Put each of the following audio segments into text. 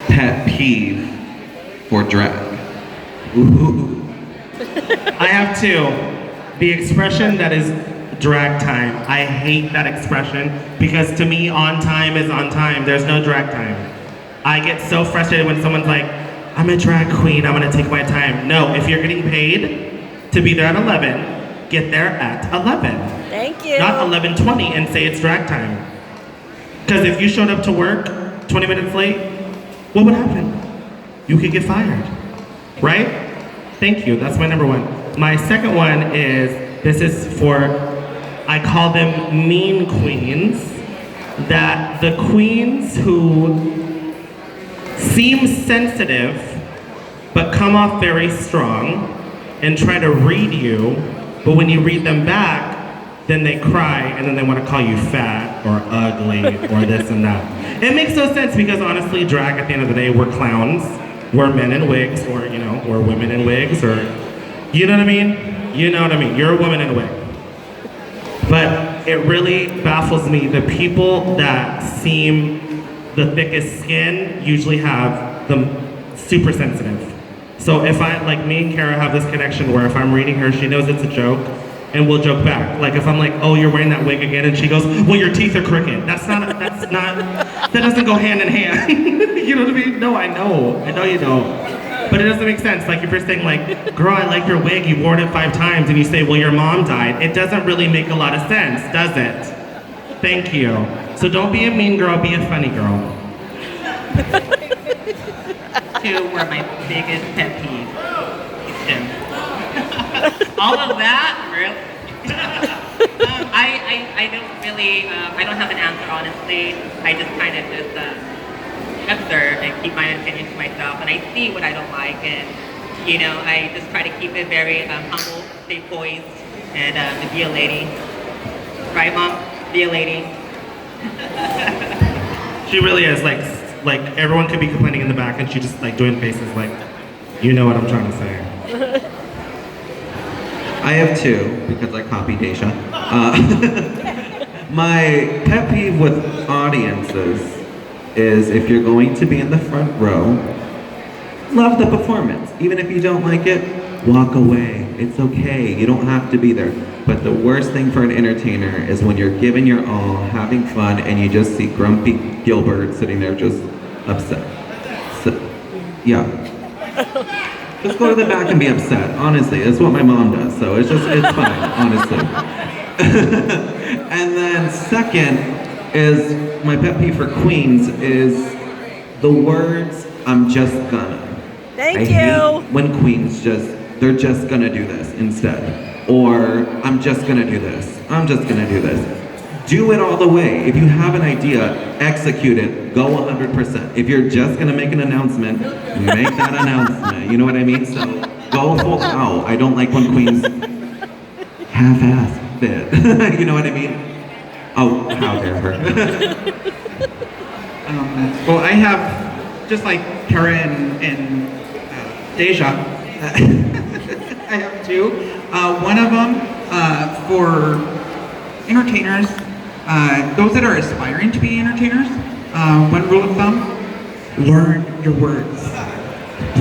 pet peeve for drag? Ooh. I have two. The expression that is drag time. I hate that expression because to me, on time is on time. There's no drag time. I get so frustrated when someone's like, I'm a drag queen, I'm gonna take my time. No, if you're getting paid to be there at 11, get there at 11. Thank you. Not 11:20 and say it's drag time. Because if you showed up to work 20 minutes late, what would happen? You could get fired, right? Thank you, that's my number one. My second one is, this is for, I call them mean queens, that the queens who seem sensitive but come off very strong and try to read you, but when you read them back, then they cry and then they want to call you fat or ugly or this and that. It makes no sense because honestly, drag at the end of the day, we're clowns, we're men in wigs, or we're women in wigs, or you know what I mean? You know what I mean? You're a woman in a wig. But it really baffles me, the people that seem the thickest skin usually have the super sensitive. So if like me and Kara have this connection where if I'm reading her, she knows it's a joke, and we'll joke back. Like if I'm like, oh, you're wearing that wig again, and she goes, well, your teeth are crooked. That doesn't go hand in hand. You know what I mean? No, I know you don't. But it doesn't make sense. Like if you're saying like, girl, I like your wig, you wore it 5 times, and you say, well, your mom died. It doesn't really make a lot of sense, does it? Thank you. So don't be a mean girl, be a funny girl. Two were my biggest pet peeve. All of that, really? I don't really, I don't have an answer, honestly. I just kind of just observe and keep my opinion to myself, and I see what I don't like, and I just try to keep it very humble, stay poised, and be a lady. Right, Mom? Be a lady. She really is, like everyone could be complaining in the back and she just like doing faces like, you know what I'm trying to say. I have two, because I copied Deja. My pet peeve with audiences is if you're going to be in the front row, love the performance. Even if you don't like it, walk away. It's okay, you don't have to be there. But the worst thing for an entertainer is when you're giving your all, having fun, and you just see grumpy Gilbert sitting there just upset. So, yeah. Just go to the back and be upset, honestly. That's what my mom does, so it's fine, honestly. And then second is, my pet peeve for queens is the words, I'm just gonna. Thank I you. hate when queens they're just gonna do this instead. Or, I'm just gonna do this. I'm just gonna do this. Do it all the way. If you have an idea, execute it. Go 100%. If you're just gonna make an announcement, make that announcement. You know what I mean? So, go full out. I don't like when queens half-ass it. You know what I mean? Oh, how dare her. Well, I have, just like Kara and Deja, I have two. One of them for entertainers, those that are aspiring to be entertainers, one rule of thumb, learn your words,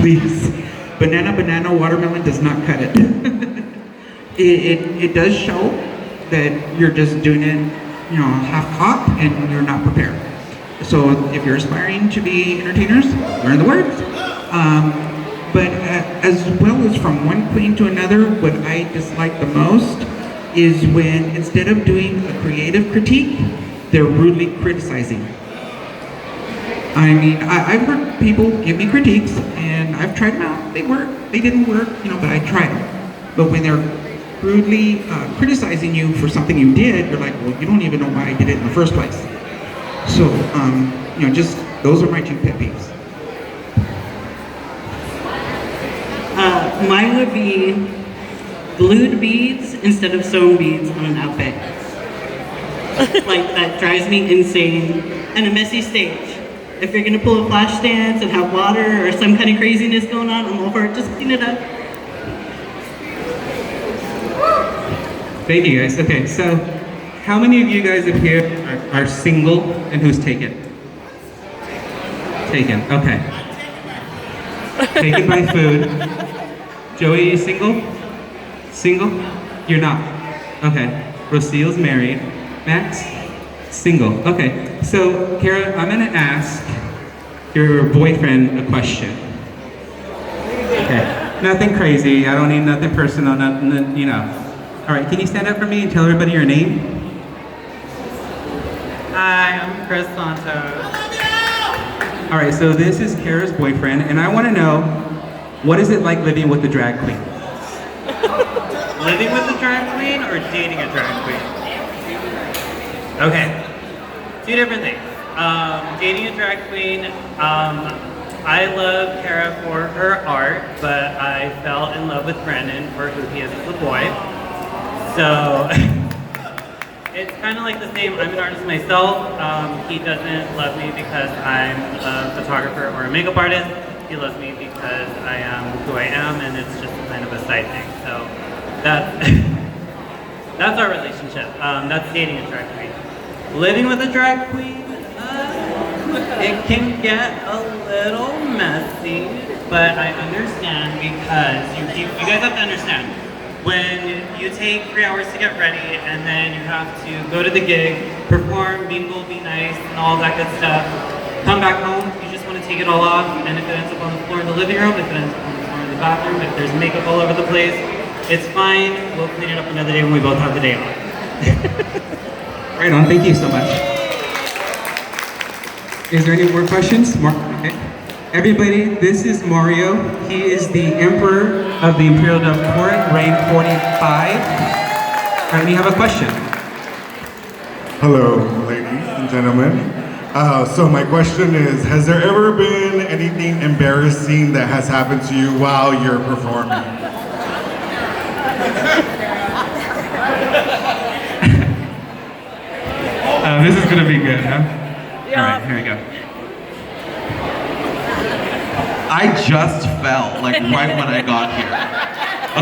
please. Banana, watermelon does not cut it. It does show that you're just doing it, half-cocked and you're not prepared. So if you're aspiring to be entertainers, learn the words. But as well as from one queen to another, what I dislike the most is when instead of doing a creative critique, they're rudely criticizing. I mean, I've heard people give me critiques, and I've tried them out. They work, they didn't work, but I tried them. But when they're rudely criticizing you for something you did, you're like, well, you don't even know why I did it in the first place. So, just those are my two pet peeves. Mine would be glued beads instead of sewn beads on an outfit. Like, that drives me insane. And a messy stage. If you're gonna pull a flash dance and have water or some kind of craziness going on, I'm all for it. Just clean it up. Thank you, guys. Okay, so how many of you guys up here are single and who's taken? Taken. Okay. Taken by food. Joey, are you single? Single? You're not. Okay. Rociel's married. Max? Single. Okay. So, Kara, I'm gonna ask your boyfriend a question. Okay. Nothing crazy. I don't need nothing personal. Nothing, you know. All right. Can you stand up for me and tell everybody your name? Hi, I'm Chris Santos. All right. So this is Kara's boyfriend, and I want to know, what is it like living with a drag queen? Living with a drag queen or dating a drag queen? Okay, two different things. Dating a drag queen, I love Kara for her art, but I fell in love with Brandon for who he is as a boy. So it's kind of like the same. I'm an artist myself. He doesn't love me because I'm a photographer or a makeup artist. He loves me because I am who I am, and it's just kind of a side thing. So that's that's our relationship. That's dating a drag queen. Living with a drag queen, it can get a little messy, but I understand because you guys have to understand. When you take 3 hours to get ready and then you have to go to the gig, perform, mingle, be nice, and all that good stuff, come back home, you just want to take it all off, and if it ends up on the floor in the living room, if it ends up on the floor in the bathroom, if there's makeup all over the place, it's fine. We'll clean it up another day when we both have the day off. Right on. Thank you so much. Is there any more questions? Okay. Everybody, this is Mario. He is the Emperor of the Imperial Dove Court, reign 45. And we have a question. Hello, ladies and gentlemen. So my question is, has there ever been anything embarrassing that has happened to you while you're performing? This is gonna be good, huh? Yeah. All right, here we go. I just fell, like right when I got here.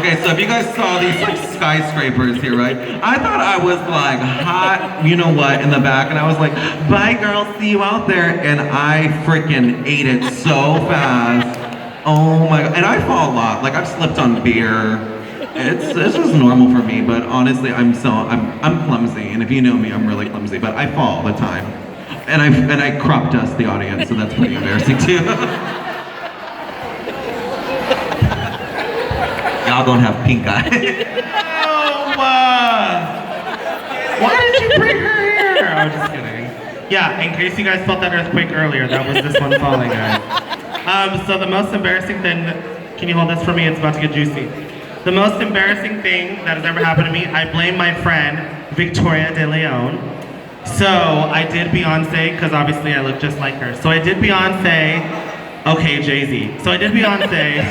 Okay, so if you guys saw these like skyscrapers here, right? I thought I was like hot, you know what, in the back, and I was like, bye girl, see you out there. And I freaking ate it so fast. Oh my god, and I fall a lot. Like I've slipped on beer. It's just normal for me, but honestly, I'm clumsy, and if you know me, I'm really clumsy, but I fall all the time. And I crop dust the audience, so that's pretty embarrassing too. Y'all gonna have pink eye. Why did you bring her here? I'm just kidding. Yeah, in case you guys felt that earthquake earlier, that was this one falling, guys. So the most embarrassing thing, can you hold this for me? It's about to get juicy. The most embarrassing thing that has ever happened to me, I blame my friend, Victoria De Leon. So I did Beyonce, because obviously I look just like her. So I did Beyonce, okay, Jay-Z. So I did Beyonce,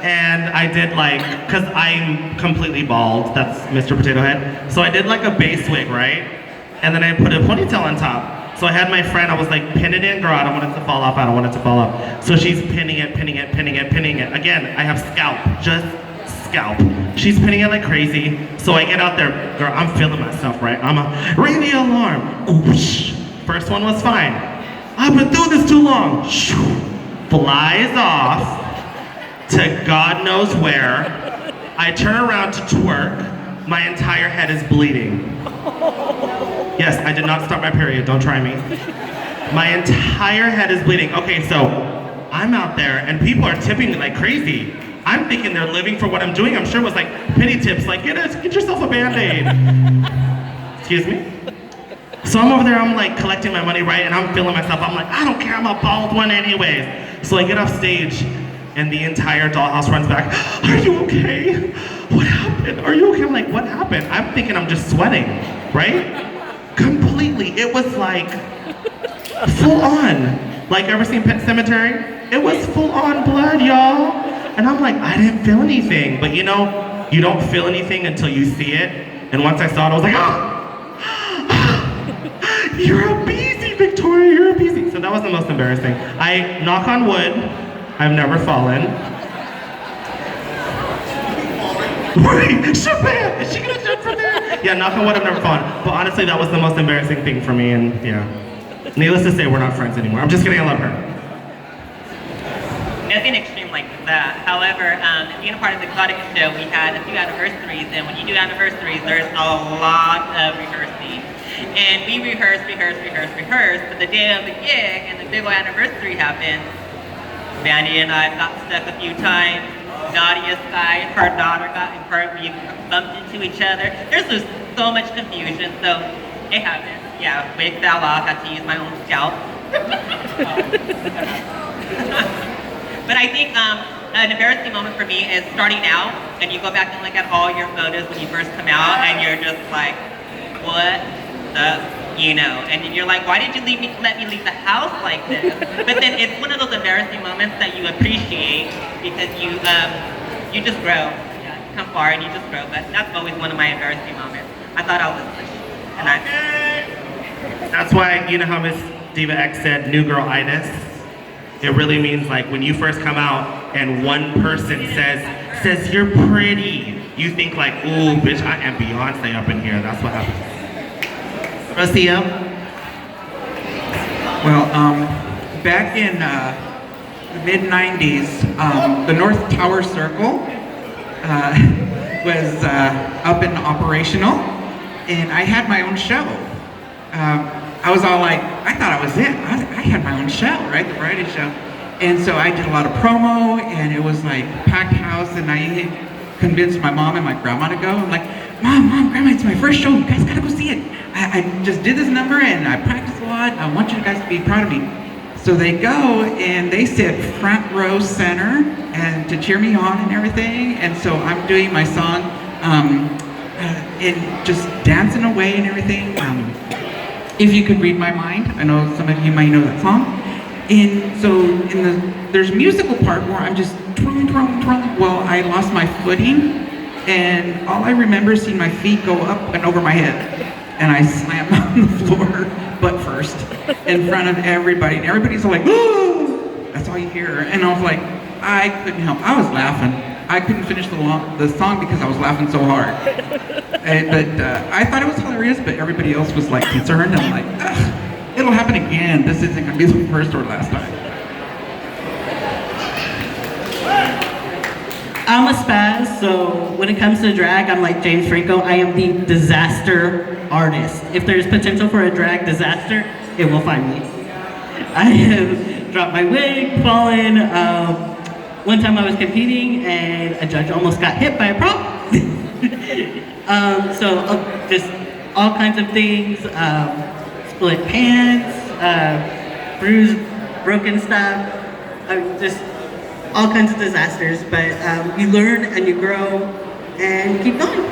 and I did like, because I'm completely bald, that's Mr. Potato Head. So I did like a base wig, right? And then I put a ponytail on top. So I had my friend, I was like, pin it in, girl, I don't want it to fall off, I don't want it to fall off. So she's pinning it. Again, I have scalp, just scalp. She's pinning it like crazy. So I get out there, girl, I'm feeling myself, right? I'm a, ring the alarm. Oosh. First one was fine. I've been doing this too long. Flies off to God knows where. I turn around to twerk. My entire head is bleeding. Yes, I did not start my period, don't try me. My entire head is bleeding. Okay, so I'm out there and people are tipping me like crazy. I'm thinking they're living for what I'm doing. I'm sure it was like penny tips, like get yourself a Band-Aid. Excuse me? So I'm over there, I'm like collecting my money, right? And I'm feeling myself. I'm like, I don't care, I'm a bald one anyways. So I get off stage and the entire dollhouse runs back. Are you okay? What happened? Are you okay? I'm like, what happened? I'm thinking I'm just sweating, right? Completely. It was like full on. Like, ever seen Pet Cemetery? It was full on blood, y'all. And I'm like, I didn't feel anything. But you know, you don't feel anything until you see it. And once I saw it, I was like, ah! You're a beezy, Victoria, you're a beezy. So that was the most embarrassing. I, knock on wood, I've never fallen. Wait, Shabam, is she gonna jump from there? Yeah, knock on wood, I've never fallen. But honestly, that was the most embarrassing thing for me, and yeah. Needless to say, we're not friends anymore. I'm just kidding, I love her. Nothing extreme like that. However, being a part of the Exotic show, we had a few anniversaries, and when you do anniversaries, there's a lot of rehearsing. And we rehearse, but the day of the gig and the big old anniversary happens, Vandy and I got stuck a few times. Nadia's side, her daughter got in part, we bumped into each other. There's just so much confusion, so it happens. Yeah, wig fell off, had to use my own scalp. But I think an embarrassing moment for me is starting out, and you go back and look at all your photos when you first come out, and you're just like, what the, and you're like, why did you let me leave the house like this? But then it's one of those embarrassing moments that you appreciate because you just grow. Yeah, you come far and you just grow. But that's always one of my embarrassing moments. I thought I was and That's why, you know how Miss Diva X said, new girl-itis? It really means like when you first come out and one person says you're pretty, you think like, ooh, bitch, I am Beyonce up in here. That's what happens. Rocio? Well, back in the mid-90s, the North Tower Circle was up and operational, and I had my own show. I was all like, I thought I was it. I had my own show, right? The variety show. And so I did a lot of promo, and it was like packed house, and I convinced my mom and my grandma to go. I'm like, Mom, Grandma, it's my first show. You guys gotta go see it. I just did this number, and I practiced a lot. I want you guys to be proud of me. So they go, and they sit front row center, and to cheer me on and everything. And so I'm doing my song, and just dancing away and everything. If you could read my mind, I know some of you might know that song. And so there's a musical part where I'm just twirling. Well, I lost my footing, and all I remember is seeing my feet go up and over my head. And I slammed on the floor, butt first, in front of everybody. And everybody's like, oh, that's all you hear. And I was like, I couldn't help. I was laughing. I couldn't finish the song because I was laughing so hard. But I thought it was hilarious, but everybody else was like concerned. And I'm like, ugh, it'll happen again. This isn't gonna be the first or last time. I'm a spaz, so when it comes to drag, I'm like James Franco. I am the disaster artist. If there's potential for a drag disaster, it will find me. I have dropped my wig, fallen. One time I was competing and a judge almost got hit by a prop. Just all kinds of things. Split pants, bruised, broken stuff. Just all kinds of disasters, but you learn and you grow and you keep going.